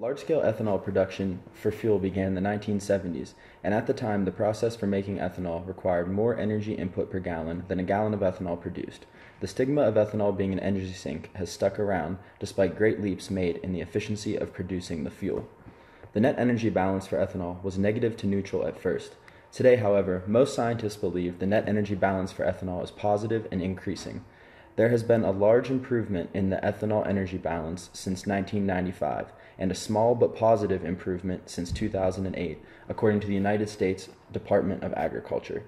Large-scale ethanol production for fuel began in the 1970s, and at the time the process for making ethanol required more energy input per gallon than a gallon of ethanol produced. The stigma of ethanol being an energy sink has stuck around despite great leaps made in the efficiency of producing the fuel. The net energy balance for ethanol was negative to neutral at first. Today, however, most scientists believe the net energy balance for ethanol is positive and increasing. There has been a large improvement in the ethanol energy balance since 1995, and a small but positive improvement since 2008, according to the United States Department of Agriculture.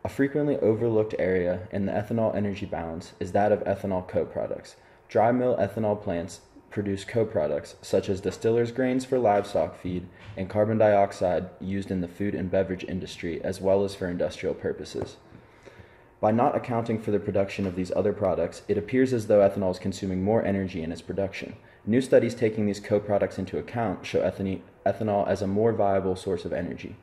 A frequently overlooked area in the ethanol energy balance is that of ethanol co-products. Dry mill ethanol plants produce co-products such as distillers' grains for livestock feed and carbon dioxide used in the food and beverage industry as well as for industrial purposes. By not accounting for the production of these other products, it appears as though ethanol is consuming more energy in its production. New studies taking these co-products into account show ethanol as a more viable source of energy.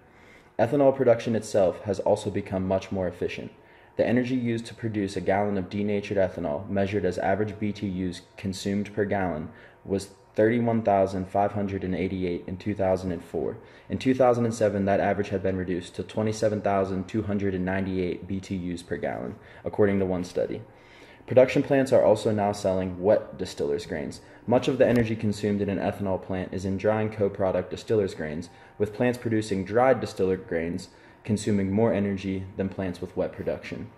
Ethanol production itself has also become much more efficient. The energy used to produce a gallon of denatured ethanol, measured as average BTUs consumed per gallon, was 31,588 in 2004. In 2007, that average had been reduced to 27,298 BTUs per gallon, according to one study. Production plants are also now selling wet distillers' grains. Much of the energy consumed in an ethanol plant is in drying co-product distillers' grains, with plants producing dried distiller grains consuming more energy than plants with wet production.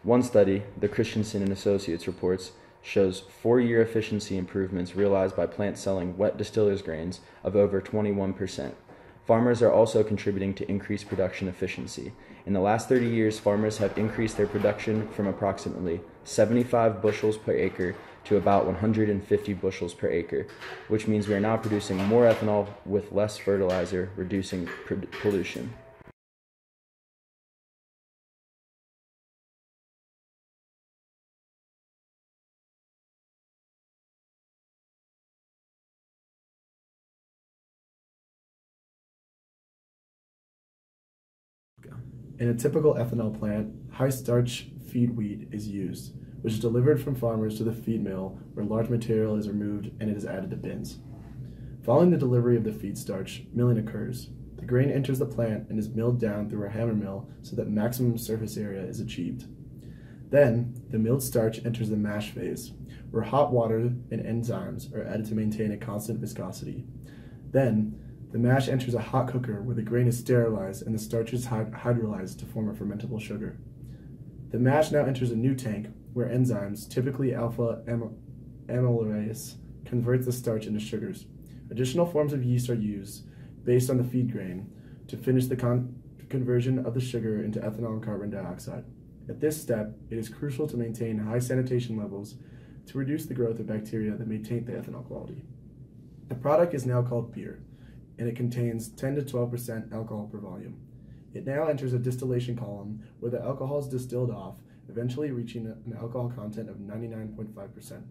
One study, the Christensen and Associates reports, shows 4-year efficiency improvements realized by plants selling wet distillers' grains of over 21%. Farmers are also contributing to increased production efficiency. In the last 30 years, farmers have increased their production from approximately 75 bushels per acre to about 150 bushels per acre, which means we are now producing more ethanol with less fertilizer, reducing pollution. In a typical ethanol plant, high-starch feed wheat is used, which is delivered from farmers to the feed mill where large material is removed and it is added to bins. Following the delivery of the feed starch, milling occurs. The grain enters the plant and is milled down through a hammer mill so that maximum surface area is achieved. Then, the milled starch enters the mash phase, where hot water and enzymes are added to maintain a constant viscosity. Then, the mash enters a hot cooker where the grain is sterilized and the starch is hydrolyzed to form a fermentable sugar. The mash now enters a new tank where enzymes, typically alpha amylase, convert the starch into sugars. Additional forms of yeast are used based on the feed grain to finish the conversion of the sugar into ethanol and carbon dioxide. At this step, it is crucial to maintain high sanitation levels to reduce the growth of bacteria that may taint the ethanol quality. The product is now called beer, and it contains 10 to 12% alcohol per volume. It now enters a distillation column where the alcohol is distilled off, eventually reaching an alcohol content of 99.5%.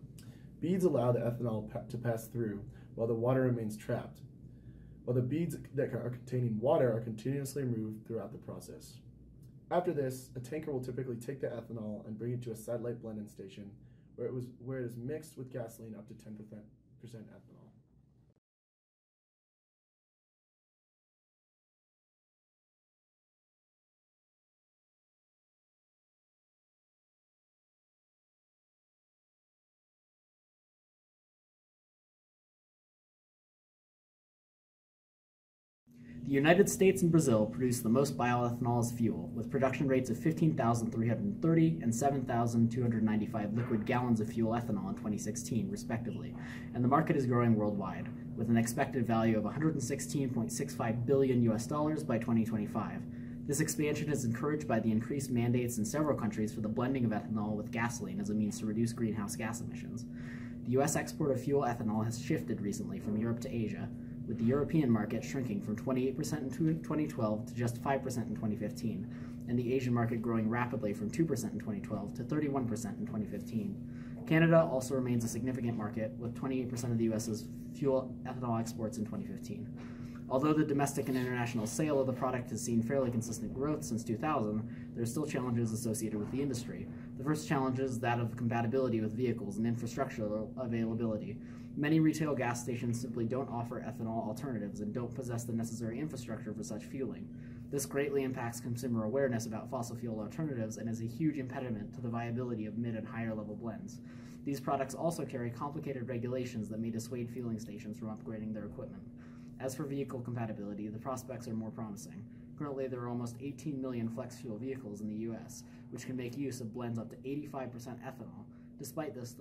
Beads allow the ethanol to pass through while the water remains trapped, while the beads that are containing water are continuously removed throughout the process. After this, a tanker will typically take the ethanol and bring it to a satellite blending station where it is mixed with gasoline up to 10% ethanol. The United States and Brazil produce the most bioethanol as fuel, with production rates of 15,330 and 7,295 liquid gallons of fuel ethanol in 2016, respectively, and the market is growing worldwide, with an expected value of $116.65 billion by 2025. This expansion is encouraged by the increased mandates in several countries for the blending of ethanol with gasoline as a means to reduce greenhouse gas emissions. The U.S. export of fuel ethanol has shifted recently from Europe to Asia, with the European market shrinking from 28% in 2012 to just 5% in 2015, and the Asian market growing rapidly from 2% in 2012 to 31% in 2015. Canada also remains a significant market, with 28% of the U.S.'s fuel ethanol exports in 2015. Although the domestic and international sale of the product has seen fairly consistent growth since 2000, there are still challenges associated with the industry. The first challenge is that of compatibility with vehicles and infrastructure availability. Many retail gas stations simply don't offer ethanol alternatives and don't possess the necessary infrastructure for such fueling. This greatly impacts consumer awareness about fossil fuel alternatives and is a huge impediment to the viability of mid and higher level blends. These products also carry complicated regulations that may dissuade fueling stations from upgrading their equipment. As for vehicle compatibility, the prospects are more promising. Currently, there are almost 18 million flex fuel vehicles in the U.S., which can make use of blends up to 85% ethanol. Despite this,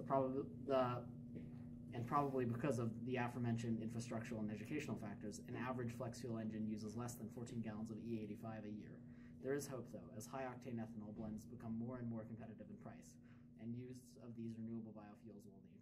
and probably because of the aforementioned infrastructural and educational factors, an average flex fuel engine uses less than 14 gallons of E85 a year. There is hope, though, as high-octane ethanol blends become more and more competitive in price, and use of these renewable biofuels will need.